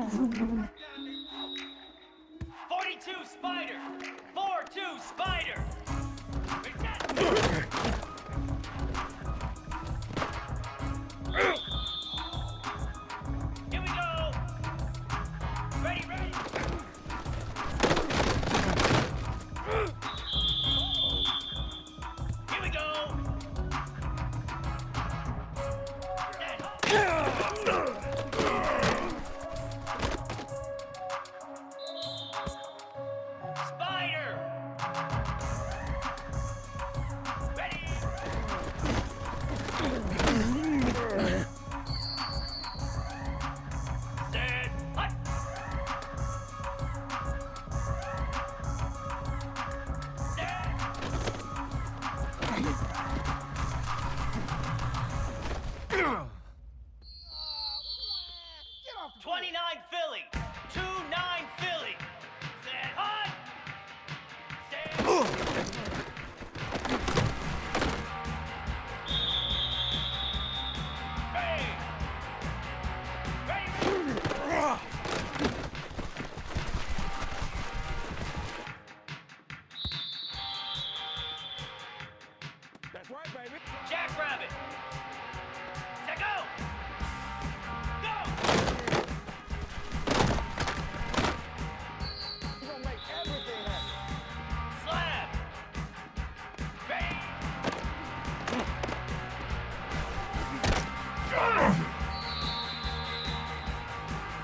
42 spider! 4-2 spider! Here we go! Ready, ready! Here we go! Spider! Ready! Set! Hut! Set! 29 Philly! 2-9 Philly! Set! Hut! Set! Ready! Ready! That's right, baby. Jackrabbit! Set, go! Go! You're gonna make everything happen. Slab! Ready!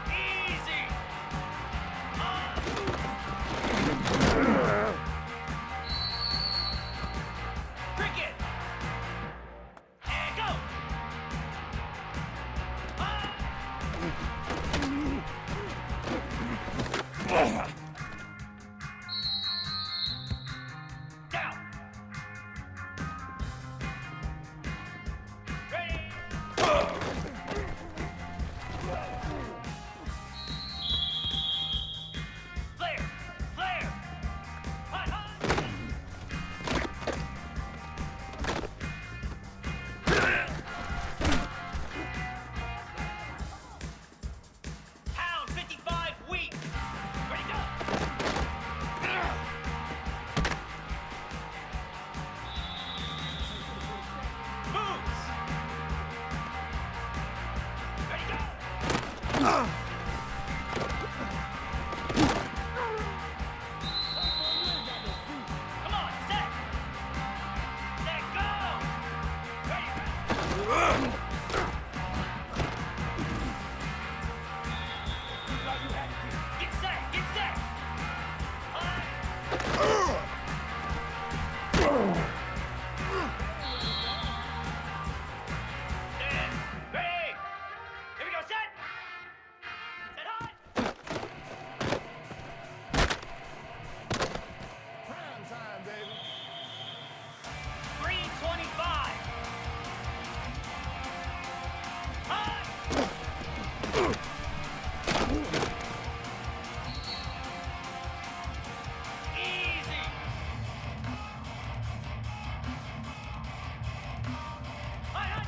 Easy! Cricket! And go! Down! Ready! Flare! Flare! Hot, hot! Pound 55 weak! Ready, go! Moves! Ready, go! Come on, set! Set, go! Ready, get set, get set! Set, ready! Here we go, set! Set hot! Prime time, baby. Green 25! Hot! Easy! Hot, hot!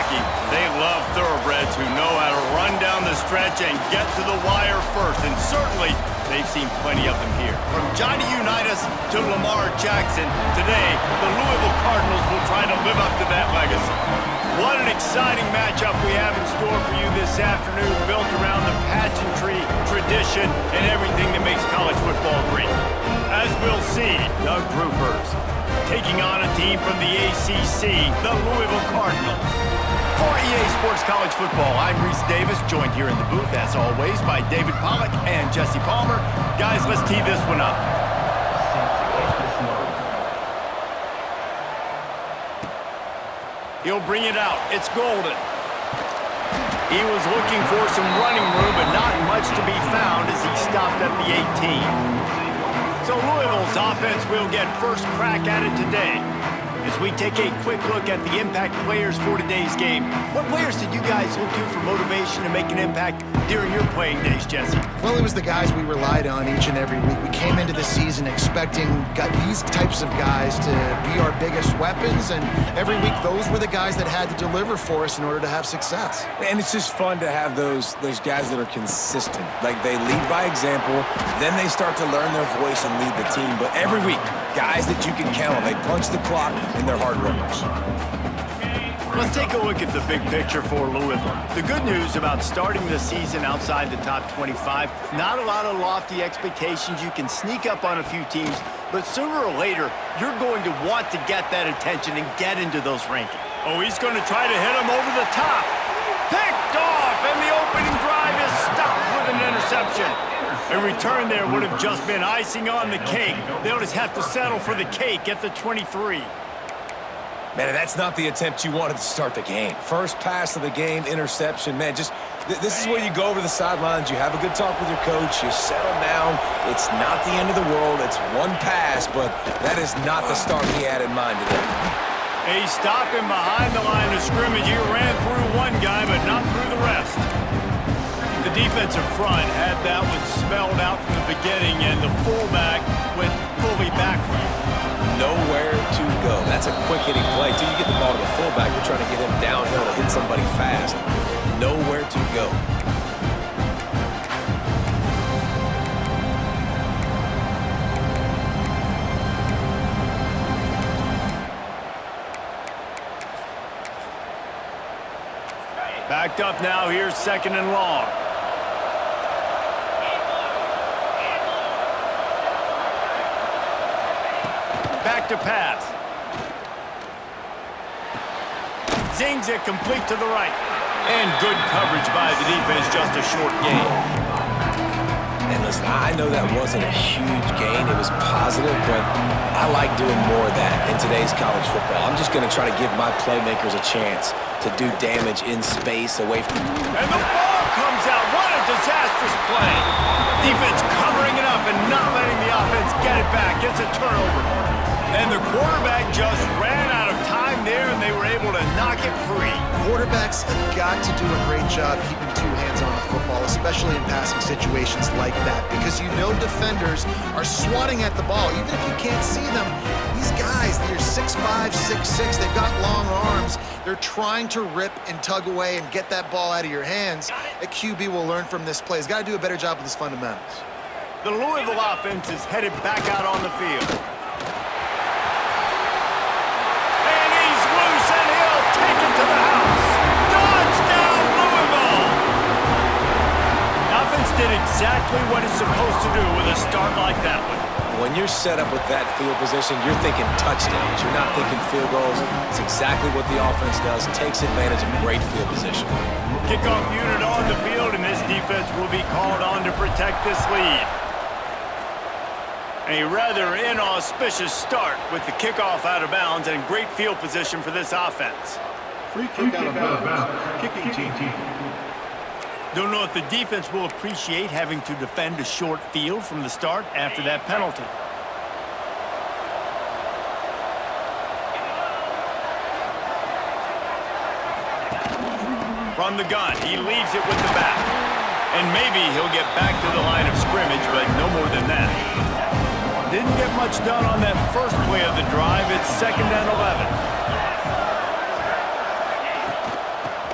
Jackie. They love thoroughbreds who know how to run down the stretch and get to the wire first, and certainly they've seen plenty of them here. From Johnny Unitas to Lamar Jackson, today the Louisville Cardinals will try to live up to that legacy. What an exciting matchup we have in store for you this afternoon, built around the pageantry, tradition, and everything that makes college football great. As we'll see, the Groupers taking on a team from the ACC, the Louisville Cardinals. For EA Sports College Football, I'm Reese Davis, joined here in the booth, as always, by David Pollack and Jesse Palmer. Guys, let's tee this one up. He'll bring it out. It's Golden. He was looking for some running room, but not much to be found as he stopped at the 18. So Louisville's offense will get first crack at it today. As we take a quick look at the impact players for today's game, what players did you guys look to for motivation to make an impact during your playing days, Jesse? Well, it was the guys we relied on each and every week. We came into the season expecting these types of guys to be our biggest weapons, and every week those were the guys that had to deliver for us in order to have success. And it's just fun to have those guys that are consistent. Like, they lead by example, then they start to learn their voice and lead the team. But every week, guys that you can count on, they punch the clock and they're hard runners. Let's take a look at the big picture for Louisville. The good news about starting the season outside the top 25, not a lot of lofty expectations. You can sneak up on a few teams, but sooner or later, you're going to want to get that attention and get into those rankings. Oh, he's going to try to hit him over the top. Picked off, and the opening drive is stopped with an interception. A return there would have just been icing on the cake. They'll just have to settle for the cake at the 23. Man, that's not the attempt you wanted to start the game. First pass of the game, interception. Man, just this is where you go over the sidelines. You have a good talk with your coach. You settle down. It's not the end of the world. It's one pass, but that is not the start he had in mind today. A stop him behind the line of scrimmage. He ran through one guy, but not through the rest. The defensive front had that one spelled out from the beginning, and the fullback went fully backward. Nowhere to go. That's a quick-hitting play. Till you get the ball to the fullback, you're trying to get him downhill to hit somebody fast. Nowhere to go. Backed up now. Here's second and long. Back to pass. Zings it complete to the right. And good coverage by the defense, just a short gain. And listen, I know that wasn't a huge gain. It was positive, but I like doing more of that in today's college football. I'm just going to try to give my playmakers a chance to do damage in space away from... And the ball comes out. What a disastrous play. Defense covering it up and not letting the offense get it back. It's a turnover. And the quarterback just ran out of time there, and they were able to knock it free. Quarterbacks have got to do a great job keeping two hands on the football, especially in passing situations like that, because you know defenders are swatting at the ball. Even if you can't see them, these guys, they're 6'5", 6'6", they've got long arms. They're trying to rip and tug away and get that ball out of your hands. A QB will learn from this play. He's got to do a better job with his fundamentals. The Louisville offense is headed back out on the field. Take it to the house. Touchdown, Louisville! Offense did exactly what it's supposed to do with a start like that one. When you're set up with that field position, you're thinking touchdowns. You're not thinking field goals. It's exactly what the offense does. Takes advantage of great field position. Kickoff unit on the field, and this defense will be called on to protect this lead. A rather inauspicious start with the kickoff out of bounds and great field position for this offense. Free kick out of bounds. Kicking team. Don't know if the defense will appreciate having to defend a short field from the start after that penalty. From the gun, he leaves it with the back. And maybe he'll get back to the line of scrimmage, but no more than that. Didn't get much done on that first play of the drive. It's 2nd and 11.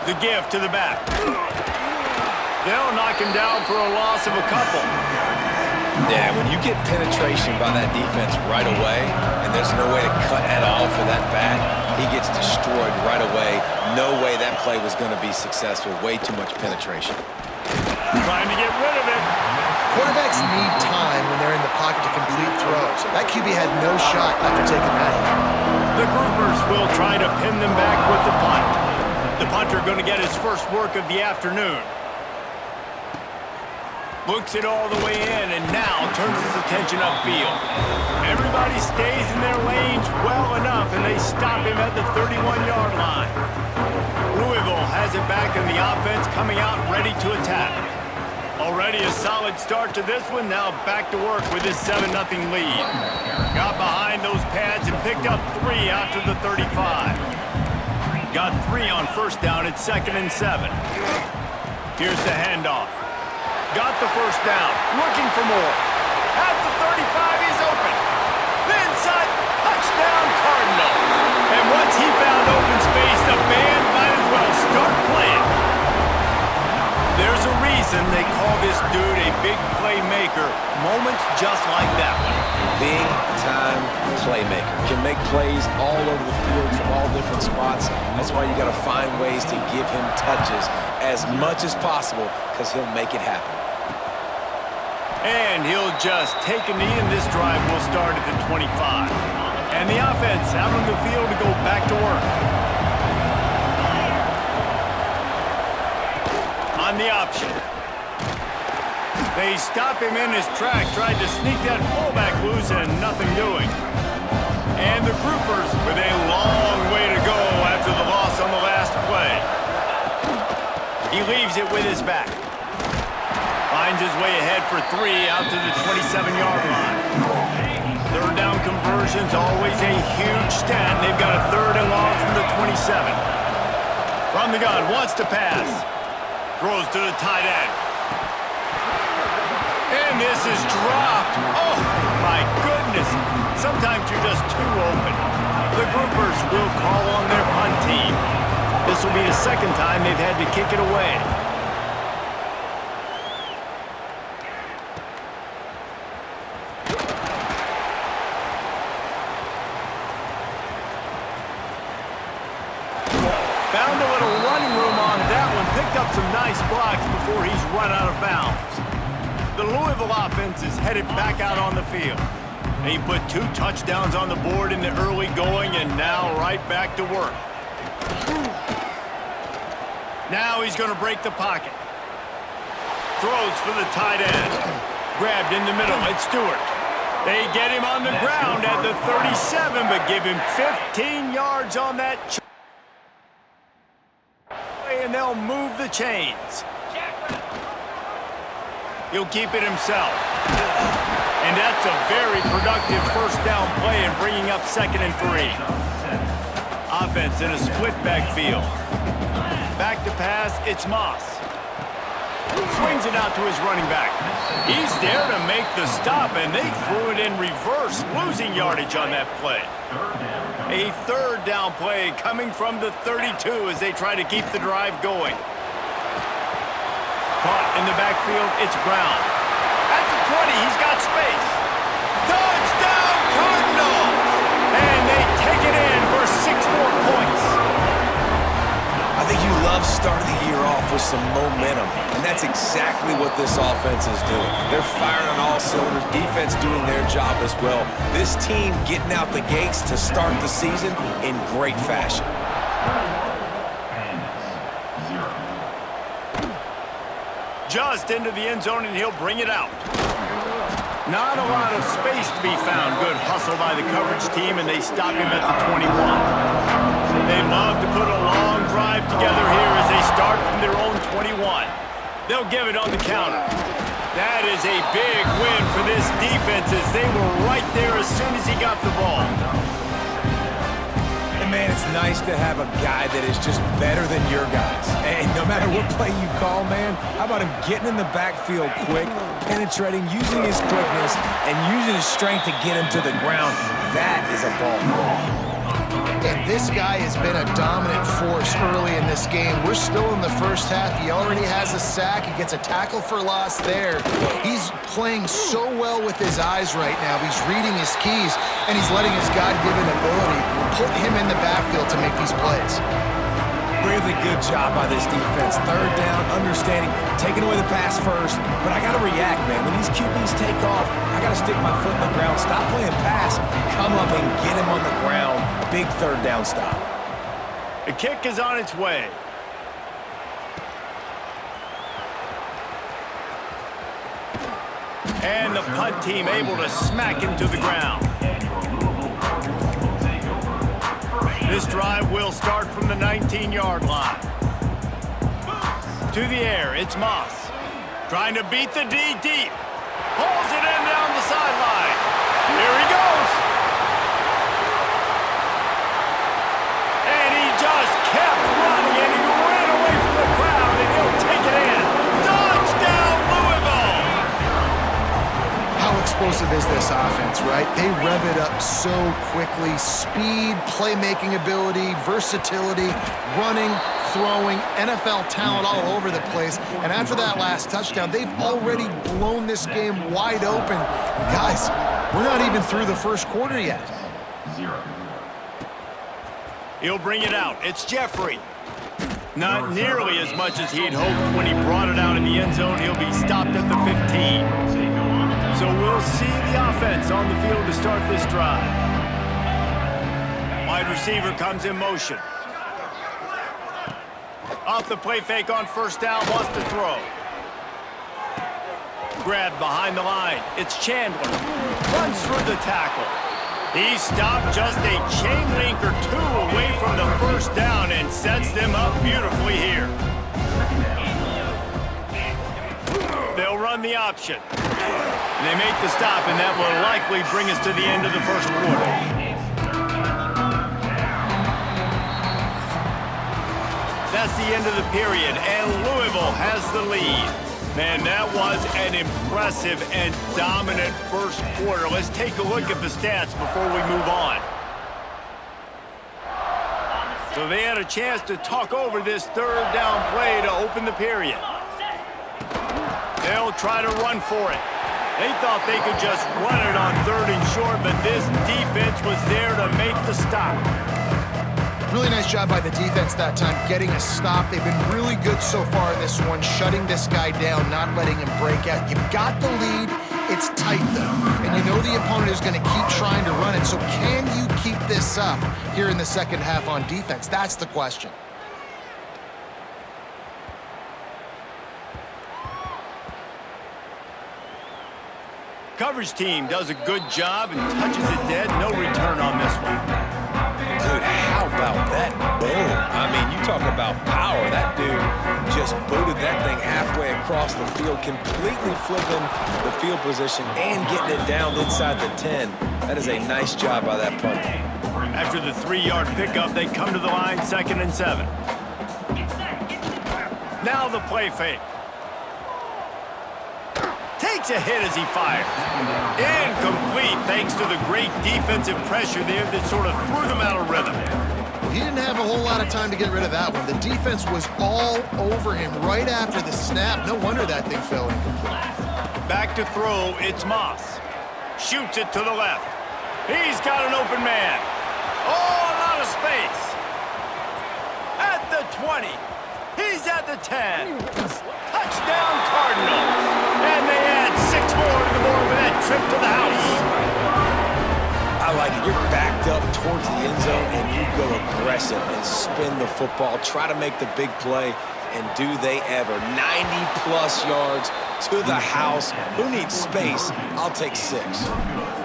The give to the back. They'll knock him down for a loss of a couple. Yeah, when you get penetration by that defense right away, and there's no way to cut at all for that back, he gets destroyed right away. No way that play was going to be successful. Way too much penetration. Trying to get rid of it. Quarterbacks need time when they're in the pocket to complete throws. That QB had no shot after taking that hit. The groupers will try to pin them back with the punt. The punter going to get his first work of the afternoon. Looks it all the way in and now turns his attention upfield. Everybody stays in their lanes well enough and they stop him at the 31-yard line. Louisville has it back in the offense, coming out ready to attack. Already a solid start to this one, now back to work with his 7-0 lead. Got behind those pads and picked up 3 out to the 35. Got 3 on first down at 2nd and 7. Here's the handoff. Got the first down, looking for more. At the 35, he's open. The inside, touchdown Cardinals. And once he found open space, the band might as well start playing. There's a reason they call this dude a big playmaker. Moments just like that one. Big-time playmaker. Can make plays all over the field from all different spots. That's why you got to find ways to give him touches as much as possible because he'll make it happen. And he'll just take a knee, and this drive will start at the 25. And the offense out on the field to go back to work. On the option. They stop him in his track, tried to sneak that fullback loose, and nothing doing. And the groupers with a long way to go after the loss on the last play. He leaves it with his back. Finds his way ahead for 3 out to the 27-yard line. Third down conversion's always a huge stat. They've got a 3rd and long from the 27. From the gun, wants to pass. Throws to the tight end. And this is dropped. Oh, my goodness. Sometimes you're just too open. The groupers will call on their punt team. This will be the 2nd time they've had to kick it away. Found a little running room on that one. Picked up some nice blocks before he's run out of bounds. The Louisville offense is headed back out on the field. They put 2 touchdowns on the board in the early going and now right back to work. Now he's going to break the pocket. Throws for the tight end. Grabbed in the middle. It's Stewart. They get him on the ground at the 37, but give him 15 yards on that and they'll move the chains. He'll keep it himself. And that's a very productive first down play and bringing up 2nd and 3. Offense in a split backfield. Back to pass, it's Moss. Swings it out to his running back. He's there to make the stop, and they threw it in reverse, losing yardage on that play. A 3rd down play coming from the 32 as they try to keep the drive going. Caught in the backfield, it's Brown. At the 20, he's got space. Touchdown, Cardinals! And they take it in for 6 more points. I think you love starting the year off with some momentum, and that's exactly what this offense is doing. They're firing on all cylinders, defense doing their job as well. This team getting out the gates to start the season in great fashion. Just into the end zone, and he'll bring it out. Not a lot of space to be found. Good hustle by the coverage team, and they stop him at the 21. They love to put a long drive together here as they start from their own 21. They'll give it on the counter. That is a big win for this defense as they were right there as soon as he got the ball. And man, it's nice to have a guy that is just better than your guys. And no matter what play you call, man, how about him getting in the backfield quick, penetrating, using his quickness, and using his strength to get him to the ground? That is a ball. And this guy has been a dominant force early in this game. We're still in the first half. He already has a sack. He gets a tackle for loss there. He's playing so well with his eyes right now. He's reading his keys, and he's letting his God-given ability put him in the backfield to make these plays. Really good job by this defense. Third down, understanding, taking away the pass first, but I got to react, man. When these QBs take off, I got to stick my foot in the ground, stop playing pass, come up and get him on the ground. Big third down stop. The kick is on its way. And the punt team able to smack him to the ground. This drive will start from the 19-yard line. To the air, it's Moss. Trying to beat the D deep. Pulls it in down the sideline. Here he goes. And he just kept running, and he ran away from the crowd, and he'll take it in. Touchdown, Louisville! How explosive is this offense, right? They rev it up so quickly. Speed, playmaking ability, versatility, running, throwing, NFL talent all over the place. And after that last touchdown, they've already blown this game wide open. Guys, we're not even through the first quarter yet. He'll bring it out. It's Jeffrey. Not nearly as much as he'd hoped when he brought it out in the end zone. He'll be stopped at the 15. So we'll see the offense on the field to start this drive. Wide receiver comes in motion. Off the play fake on first down, wants to throw. Grabbed behind the line. It's Chandler. Runs through the tackle. He stopped just a chain link or two away from the first down and sets them up beautifully here. They'll run the option. And they make the stop, and that will likely bring us to the end of the first quarter. That's the end of the period, and Louisville has the lead. Man, that was an impressive and dominant first quarter. Let's take a look at the stats before we move on. So they had a chance to talk over this third down play to open the period. They'll try to run for it. They thought they could just run it on third and short, but this defense was there to make the stop. Really nice job by the defense that time, getting a stop. They've been really good so far in this one, shutting this guy down, not letting him break out. You've got the lead. It's tight, though. And you know the opponent is going to keep trying to run it. So can you keep this up here in the second half on defense? That's the question. Coverage team does a good job and touches it dead. No return on this one. Dude, how about that boom? I mean, you talk about power. That dude just booted that thing halfway across the field, completely flipping the field position and getting it down inside the 10. That is a nice job by that punter. After the 3-yard pickup, they come to the line, 2nd and 7. Now the play fake. Takes a hit as he fires. Incomplete thanks to the great defensive pressure there that sort of threw them out of rhythm. He didn't have a whole lot of time to get rid of that one. The defense was all over him right after the snap. No wonder that thing fell incomplete. Back to throw, it's Moss. Shoots it to the left. He's got an open man. Oh, a lot of space. At the 20. He's at the 10. Touchdown Cardinals. And they add 6 more to the board with that trip to the house. I like it. You're backed up towards the end zone, and you go aggressive and spin the football, try to make the big play, and do they ever. 90-plus yards to the house. Who needs space? I'll take 6.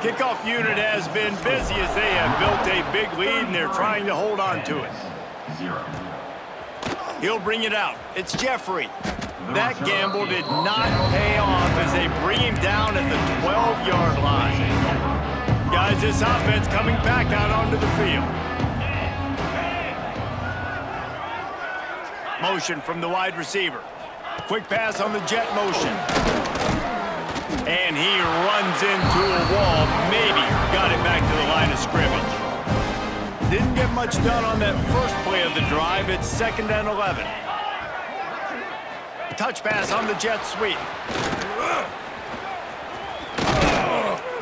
Kickoff unit has been busy as they have built a big lead, and they're trying to hold on to it. He'll bring it out. It's Jeffrey. That gamble did not pay off as they bring him down at the 12-yard line. Guys, this offense coming back out onto the field. Motion from the wide receiver. Quick pass on the jet motion. And he runs into a wall. Maybe got it back to the line of scrimmage. Didn't get much done on that first play of the drive. It's 2nd and 11. Touch pass on the jet sweep.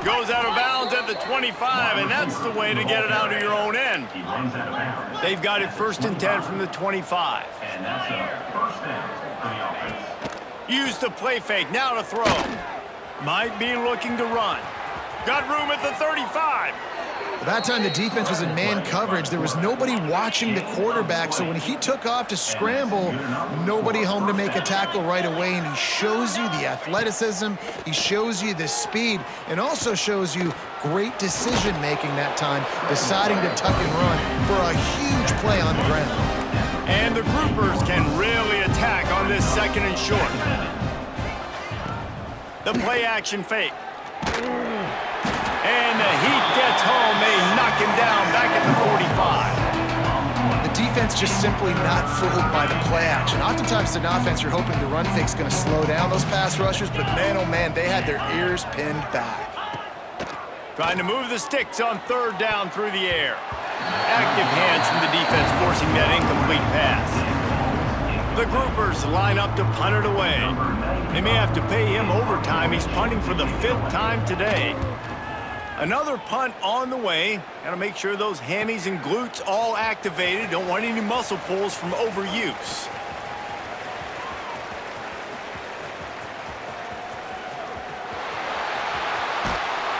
Goes out of bounds at the 25, and that's the way to get it out of your own end. They've got it 1st and 10 from the 25. And that's a first down for the offense. Use the play fake, now to throw. Might be looking to run. Got room at the 35. That time the defense was in man coverage. There was nobody watching the quarterback, so when he took off to scramble, nobody home to make a tackle right away, and he shows you the athleticism, he shows you the speed, and also shows you great decision-making that time, deciding to tuck and run for a huge play on the ground. And the groupers can really attack on this 2nd and short. The play action fake. And the heat gets home. They knock him down back at the 45. The defense just simply not fooled by the play action. Oftentimes in offense, you're hoping the run fake's going to slow down those pass rushers, but man, oh man, they had their ears pinned back. Trying to move the sticks on 3rd down through the air. Active hands from the defense forcing that incomplete pass. The groupers line up to punt it away. They may have to pay him overtime. He's punting for the 5th time today. Another punt on the way. Got to make sure those hammies and glutes all activated. Don't want any muscle pulls from overuse.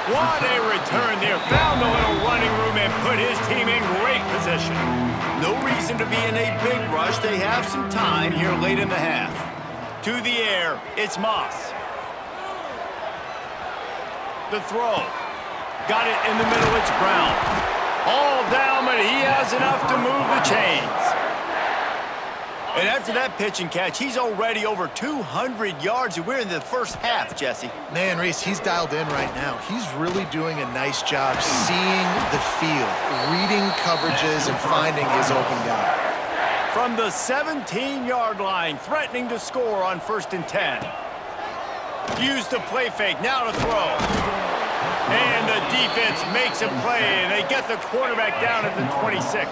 What a return there. Found a little running room and put his team in great position. No reason to be in a big rush. They have some time here late in the half. To the air, it's Moss. The throw. Got it in the middle, it's Brown. All down, but he has enough to move the chains. And after that pitch and catch, he's already over 200 yards, and we're in the first half, Jesse. Man, Reese, he's dialed in right now. He's really doing a nice job seeing the field, reading coverages, and finding his open guy. From the 17-yard line, threatening to score on 1st and 10. Use the play fake, now to throw. And the defense makes a play, and they get the quarterback down at the 26.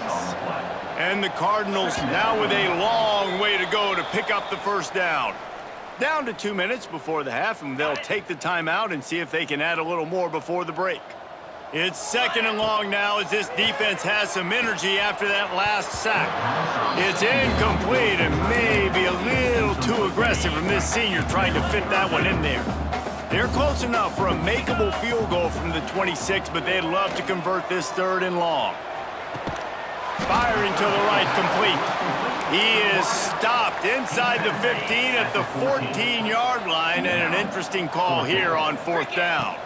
And the Cardinals now with a long way to go to pick up the 1st down. Down to 2 minutes before the half, and they'll take the timeout and see if they can add a little more before the break. It's 2nd and long now as this defense has some energy after that last sack. It's incomplete and maybe a little too aggressive from this senior trying to fit that one in there. They're close enough for a makeable field goal from the 26, but they'd love to convert this 3rd and long. Firing to the right, complete. He is stopped inside the 15 at the 14-yard line, and an interesting call here on 4th down.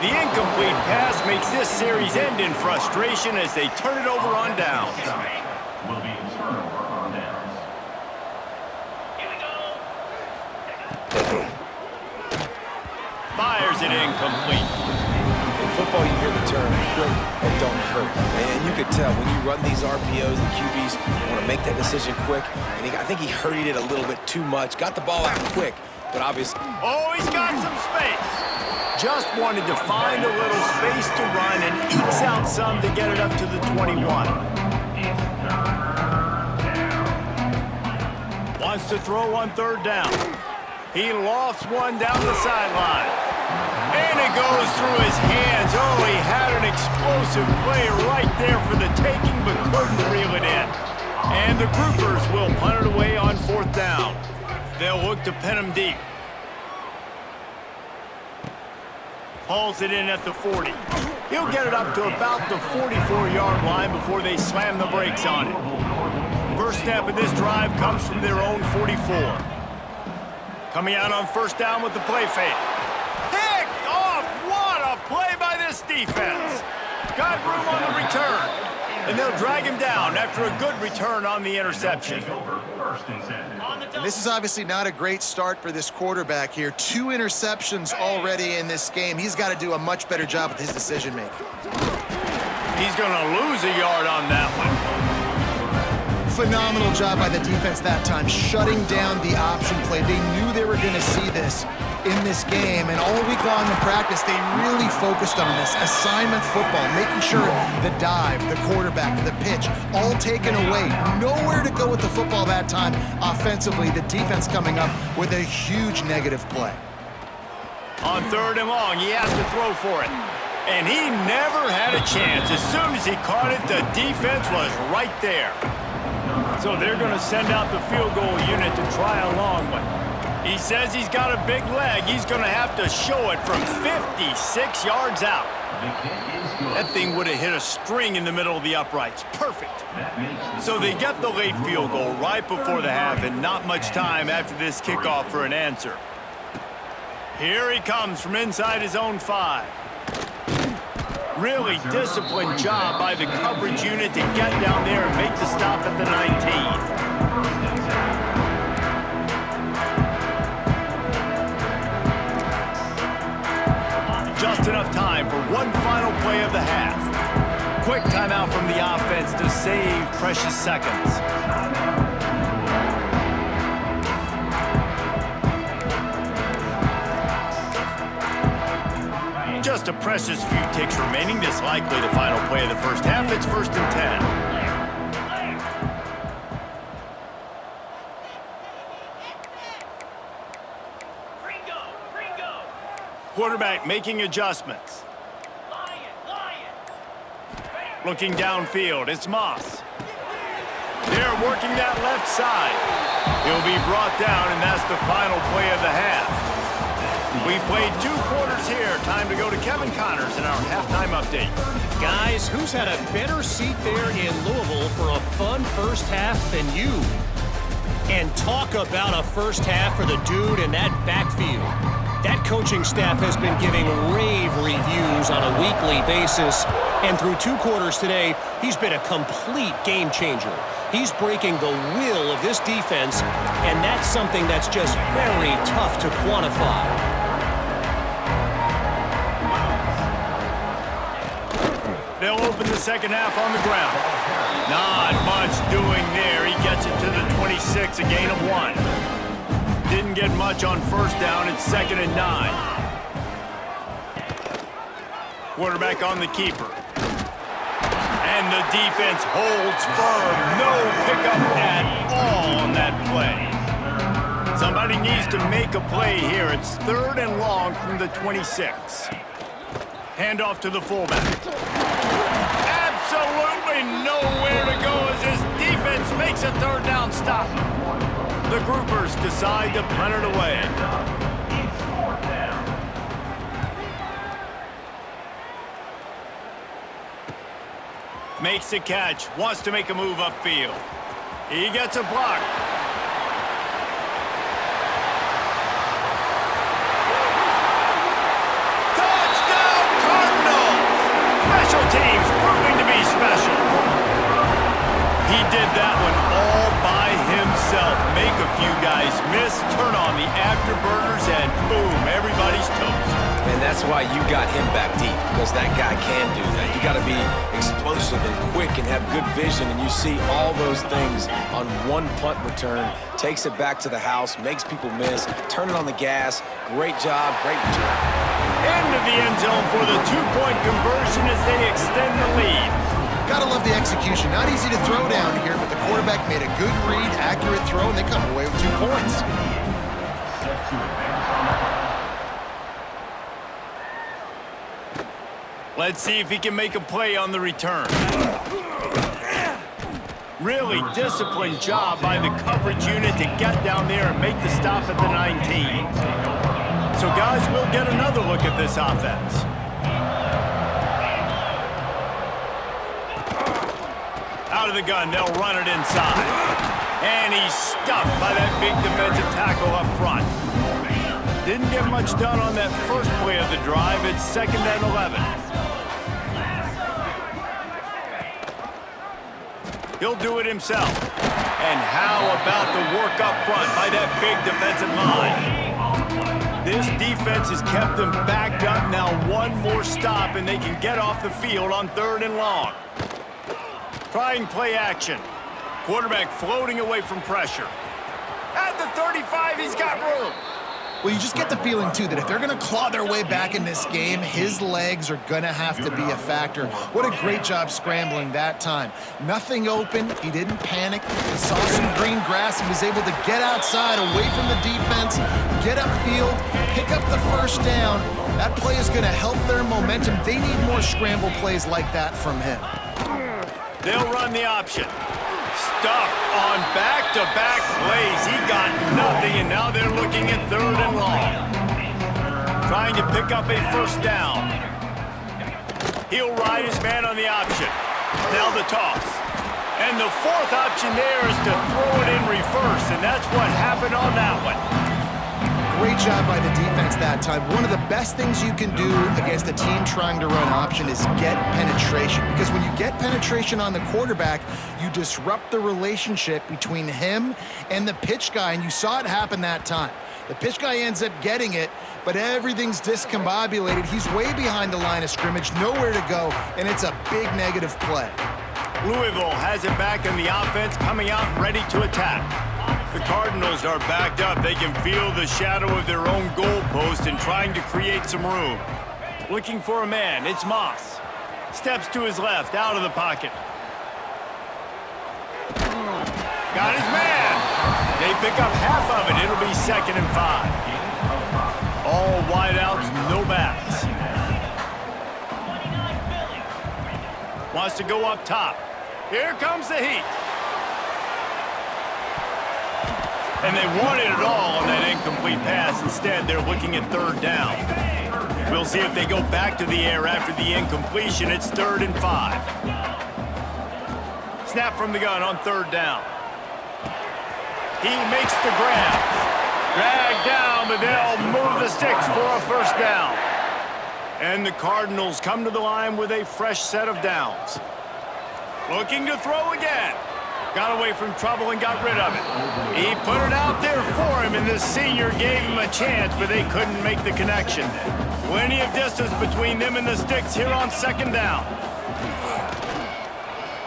The incomplete pass makes this series end in frustration as they turn it over on downs. Will be a turnover on downs. Fires it incomplete. In football, you hear the term quick and don't hurt. And you could tell when you run these RPOs, the QBs want to make that decision quick. And I think he hurried it a little bit too much. Got the ball out quick, but obviously... Oh, he's got some space. Just wanted to find a little space to run and ekes out some to get it up to the 21. Wants to throw on 3rd down. He lofts one down the sideline. And it goes through his hands. Oh, he had an explosive play right there for the taking, but couldn't reel it in. And the groupers will punt it away on 4th down. They'll look to pin him deep. Hauls it in at the 40. He'll get it up to about the 44-yard line before they slam the brakes on it. First snap of this drive comes from their own 44. Coming out on 1st down with the play fake. Picked off! What a play by this defense! Got room on the return. And they'll drag him down after a good return on the interception. And this is obviously not a great start for this quarterback here. 2 interceptions already in this game. He's got to do a much better job with his decision-making. He's going to lose a yard on that one. Phenomenal job by the defense that time, shutting down the option play. They knew they were going to see this in this game, and all week long in practice, they really focused on this assignment football, making sure the dive, the quarterback, the pitch, all taken away. Nowhere to go with the football that time offensively. The defense coming up with a huge negative play. On 3rd and long, he has to throw for it. And he never had a chance. As soon as he caught it, the defense was right there. So they're going to send out the field goal unit to try a long one. He says he's got a big leg. He's going to have to show it from 56 yards out. That thing would have hit a string in the middle of the uprights. Perfect. So they get the late field goal right before the half, and not much time after this kickoff for an answer. Here he comes from inside his own 5. Really disciplined job by the coverage unit to get down there and make the stop at the 19. Just enough time for one final play of the half. Quick timeout from the offense to save precious seconds. Just a precious few ticks remaining. This likely the final play of the first half. It's 1st and 10. Quarterback making adjustments. Looking downfield, it's Moss. They're working that left side. He'll be brought down, and that's the final play of the half. We've played 2 quarters here. Time to go to Kevin Connors in our halftime update. Guys, who's had a better seat there in Louisville for a fun first half than you? And talk about a first half for the dude in that backfield. That coaching staff has been giving rave reviews on a weekly basis. And through 2 quarters today, he's been a complete game changer. He's breaking the will of this defense, and that's something that's just very tough to quantify. They'll open the second half on the ground. Not much doing there. He gets it to the 26, a gain of 1. Didn't get much on first down. It's 2nd and 9. Quarterback on the keeper. And the defense holds firm. No pickup at all on that play. Somebody needs to make a play here. It's 3rd and long from the 26. Handoff to the fullback. Absolutely nowhere to go as his defense makes a 3rd down stop. The groupers decide to punt it away. Makes the catch, wants to make a move upfield. He gets a block. Touchdown Cardinals! Special teams proving to be special. He did that one all by himself. Make a few guys miss, turn on the afterburners, and boom, everybody's toast. And that's why you got him back deep, because that guy can do that. You got to be explosive and quick and have good vision, and you see all those things on one punt return. Takes it back to the house, makes people miss, turn it on the gas. Great job, great return. Into the end zone for the 2-point conversion as they extend the lead. Gotta love the execution. Not easy to throw down here, but the quarterback made a good read, accurate throw, and they come away with 2 points. Let's see if he can make a play on the return. Really disciplined job by the coverage unit to get down there and make the stop at the 19. So guys, we'll get another look at this offense. Out of the gun, they'll run it inside. And he's stuffed by that big defensive tackle up front. Didn't get much done on that first play of the drive. It's 2nd and 11. He'll do it himself. And how about the work up front by that big defensive line? This defense has kept them backed up. Now one more stop and they can get off the field on 3rd and long. Trying play action. Quarterback floating away from pressure. At the 35, he's got room. Well, you just get the feeling, too, that if they're going to claw their way back in this game, his legs are going to have to be a factor. What a great job scrambling that time. Nothing open. He didn't panic. He saw some green grass and was able to get outside, away from the defense, get upfield, pick up the first down. That play is going to help their momentum. They need more scramble plays like that from him. They'll run the option. Stuffed on back-to-back plays. He got nothing, and now they're looking at 3rd and long. Trying to pick up a first down. He'll ride his man on the option. Now the toss. And the 4th option there is to throw it in reverse, and that's what happened on that one. Great job by the defense that time. One of the best things you can do against a team trying to run option is get penetration. Because when you get penetration on the quarterback, you disrupt the relationship between him and the pitch guy, and you saw it happen that time. The pitch guy ends up getting it, but everything's discombobulated. He's way behind the line of scrimmage, nowhere to go, and it's a big negative play. Louisville has it back in the offense, coming out ready to attack. The Cardinals are backed up. They can feel the shadow of their own goalpost and trying to create some room. Looking for a man. It's Moss. Steps to his left, out of the pocket. Got his man. They pick up half of it. It'll be 2nd and 5. All wideouts, no backs. Wants to go up top. Here comes the heat. And they wanted it all on that incomplete pass. Instead, they're looking at 3rd down. We'll see if they go back to the air after the incompletion. It's 3rd and 5. Snap from the gun on 3rd down. He makes the grab. Dragged down, but they'll move the sticks for a first down. And the Cardinals come to the line with a fresh set of downs. Looking to throw again. Got away from trouble and got rid of it. He put it out there for him, and the senior gave him a chance, but they couldn't make the connection. Plenty of distance between them and the sticks here on 2nd down.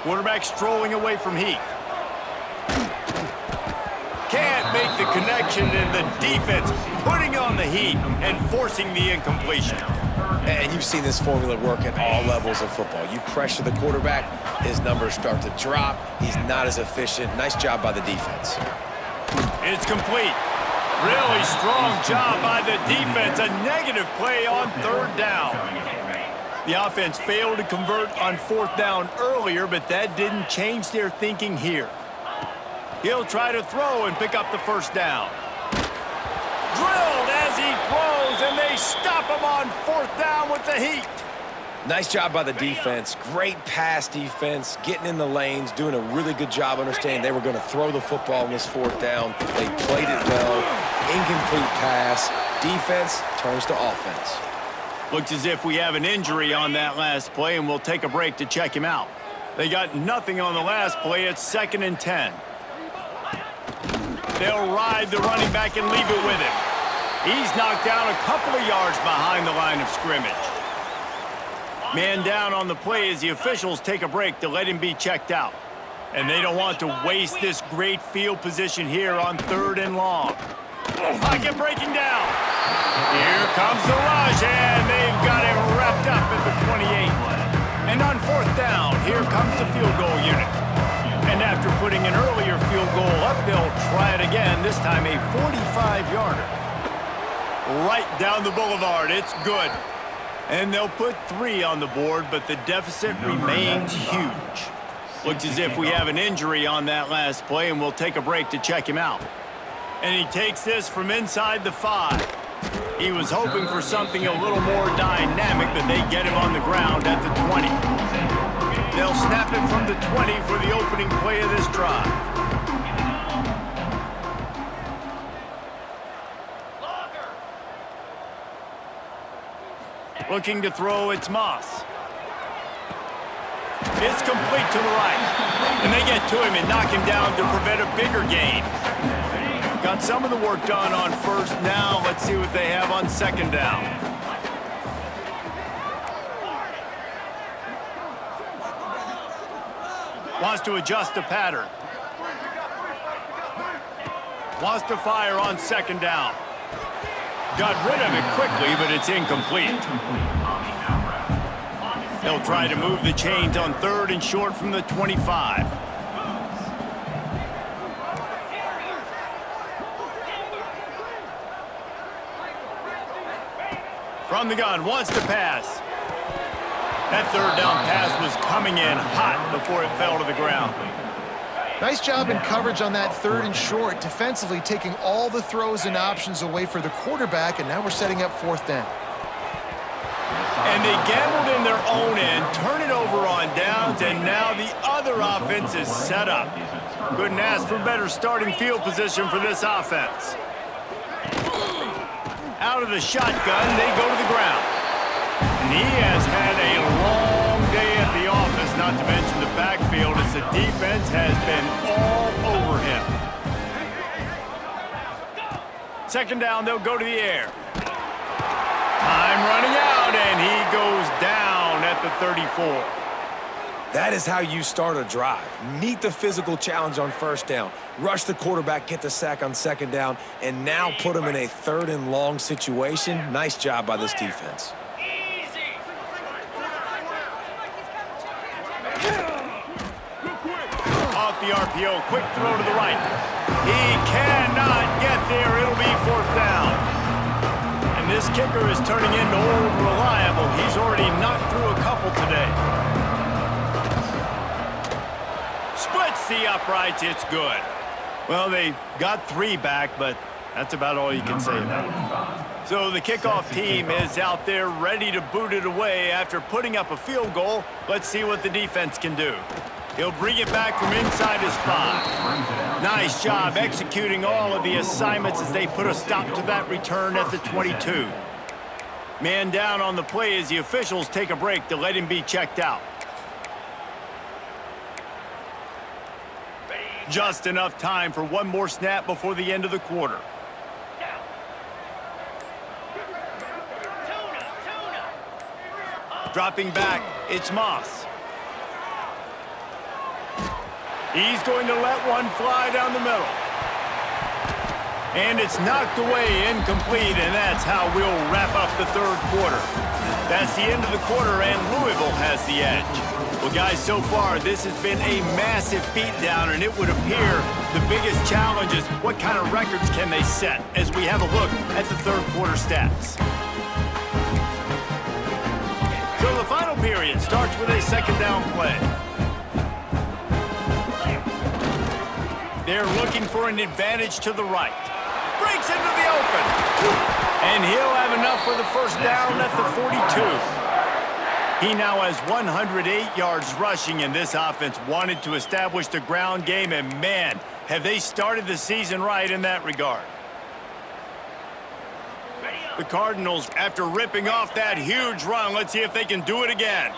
Quarterback strolling away from heat. Can't make the connection, and the defense putting on the heat and forcing the incompletion. And you've seen this formula work at all levels of football. You pressure the quarterback, his numbers start to drop. He's not as efficient. Nice job by the defense. It's complete. Really strong job by the defense. A negative play on 3rd down. The offense failed to convert on 4th down earlier, but that didn't change their thinking here. He'll try to throw and pick up the first down. Drilled as he throws, and they stop him on 4th down with the heat. Nice job by the defense. Great pass defense, getting in the lanes, doing a really good job understanding they were going to throw the football in this 4th down. They played it well. Incomplete pass. Defense turns to offense. Looks as if we have an injury on that last play, and we'll take a break to check him out. They got nothing on the last play. It's 2nd and 10. They'll ride the running back and leave it with him. He's knocked down a couple of yards behind the line of scrimmage. Man down on the play as the officials take a break to let him be checked out. And they don't want to waste this great field position here on 3rd and long. Pocket breaking down. Here comes the rush, and they've got it wrapped up at the 28. And on 4th down, here comes the field goal unit. And after putting an earlier field goal up, they'll try it again, this time a 45-yarder. Right down the boulevard, it's good. And they'll put 3 on the board, but the deficit remains huge. Looks as if we have an injury on that last play, and we'll take a break to check him out. And he takes this from inside the 5. He was hoping for something a little more dynamic, but they get him on the ground at the 20. They'll snap it from the 20 for the opening play of this drive. Looking to throw, it's Moss. It's complete to the right. And they get to him and knock him down to prevent a bigger gain. Got some of the work done on 1st. Now let's see what they have on 2nd down. Wants to adjust the pattern. Wants to fire on second down. Got rid of it quickly, but it's incomplete. They'll try to move the chains on 3rd and short from the 25. From the gun, wants to pass. That 3rd down pass was coming in hot before it fell to the ground. Nice job in coverage on that 3rd and short, defensively taking all the throws and options away for the quarterback, and now we're setting up 4th down. And they gambled in their own end, turn it over on downs, and now the other offense is set up. Couldn't ask for better starting field position for this offense. Out of the shotgun, they go to the ground. And he has had a long day at the office, not to mention the backfield, as the defense has been all over him. 2nd down, they'll go to the air. Time running out, and he goes down at the 34. That is how you start a drive. Meet the physical challenge on 1st down. Rush the quarterback, get the sack on 2nd down, and now put him in a 3rd and long situation. Nice job by this defense. Off the RPO, quick throw to the right. He cannot get there. It'll be 4th down. And this kicker is turning into old reliable. He's already knocked through a couple today. Splits the uprights. It's good. Well, they got 3 back, but that's about all you can say about it. So the kickoff team is out there ready to boot it away after putting up a field goal. Let's see what the defense can do. He'll bring it back from inside his 5. Nice job executing all of the assignments as they put a stop to that return at the 22. Man down on the play as the officials take a break to let him be checked out. Just enough time for one more snap before the end of the quarter. Dropping back, it's Moss. He's going to let one fly down the middle. And it's knocked away, incomplete, and that's how we'll wrap up the 3rd quarter. That's the end of the quarter, and Louisville has the edge. Well, guys, so far, this has been a massive beatdown, and it would appear the biggest challenge is what kind of records can they set as we have a look at the 3rd quarter stats. So the final period starts with a 2nd down play. They're looking for an advantage to the right. Breaks into the open. And he'll have enough for the 1st down at the 42. He now has 108 yards rushing, and this offense wanted to establish the ground game, and man, have they started the season right in that regard. The Cardinals, after ripping off that huge run, let's see if they can do it again.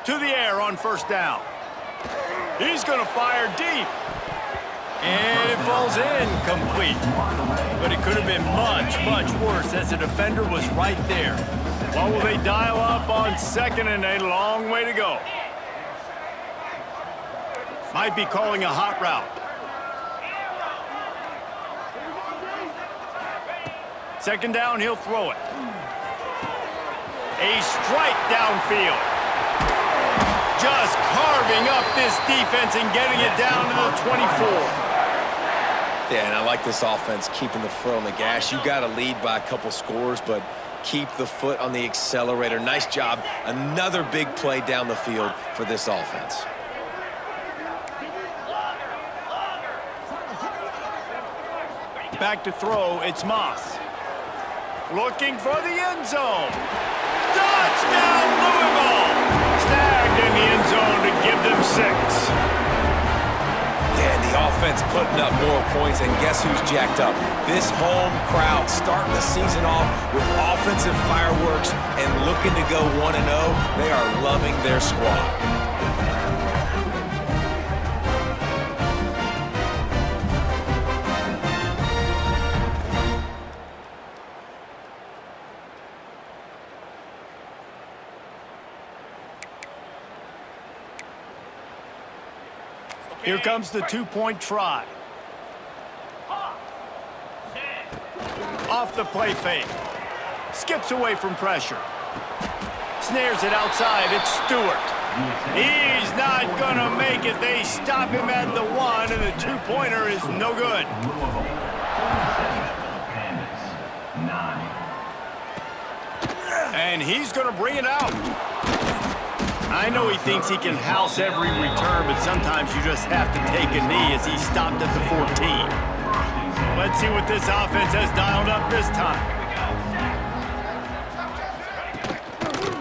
To the air on 1st down. He's going to fire deep. And it falls incomplete. But it could have been much, much worse as the defender was right there. What will they dial up on 2nd and a long way to go? Might be calling a hot route. 2nd down, he'll throw it. A strike downfield. Just carving up this defense and getting it down to the 24. Yeah, and I like this offense keeping the foot on the gas. You got to lead by a couple scores, but keep the foot on the accelerator. Nice job. Another big play down the field for this offense. Back to throw, it's Moss. Looking for the end zone. Touchdown, Louisville! Snagged in the end zone to give them 6. Yeah, and the offense putting up more points, and guess who's jacked up? This home crowd starting the season off with offensive fireworks and looking to go 1-0. They are loving their squad. Here comes the two-point try. Off the play fake. Skips away from pressure. Snares it outside. It's Stewart. He's not going to make it. They stop him at the 1, and the two-pointer is no good. And he's going to bring it out. I know he thinks he can house every return, but sometimes you just have to take a knee as he stopped at the 14. Let's see what this offense has dialed up this time.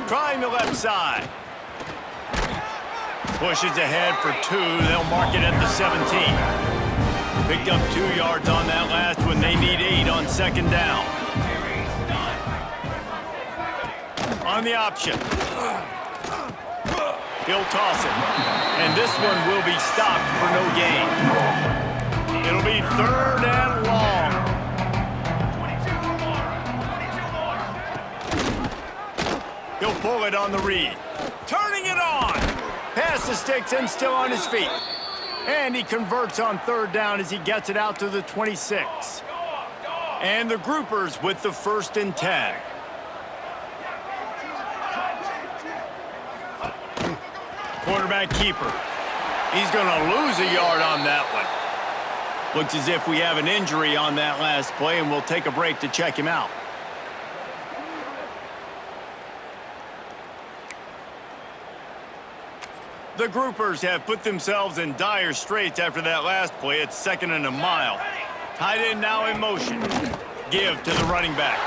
Trying the left side. Pushes ahead for 2. They'll mark it at the 17. Picked up 2 yards on that last one. They need 8 on second down. On the option. He'll toss it. And this one will be stopped for no gain. It'll be 3rd and long. He'll pull it on the read. Turning it on. Pass the sticks and still on his feet. And he converts on 3rd down as he gets it out to the 26. And the groupers with the 1st and 10. Quarterback keeper. He's going to lose a yard on that one. Looks as if we have an injury on that last play, and we'll take a break to check him out. The groupers have put themselves in dire straits after that last play. It's 2nd and a mile. Tight end now in motion. Give to the running back.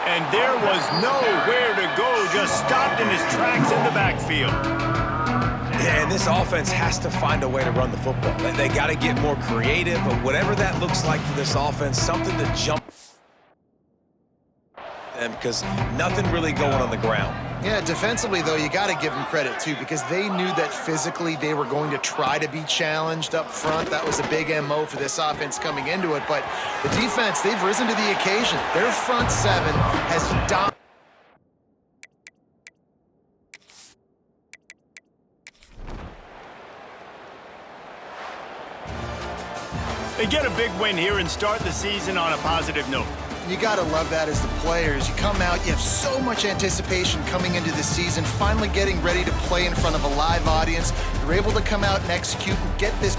And there was nowhere to go, just stopped in his tracks in the backfield. Yeah, and this offense has to find a way to run the football. They got to get more creative, but whatever that looks like for this offense, something to jump them, because nothing really going on the ground. Yeah, defensively, though, you got to give them credit, too, because they knew that physically they were going to try to be challenged up front. That was a big MO for this offense coming into it. But the defense, they've risen to the occasion. Their front 7 has dominated. They get a big win here and start the season on a positive note. You got to love that as the players. You come out, you have so much anticipation coming into the season, finally getting ready to play in front of a live audience. You're able to come out and execute and get this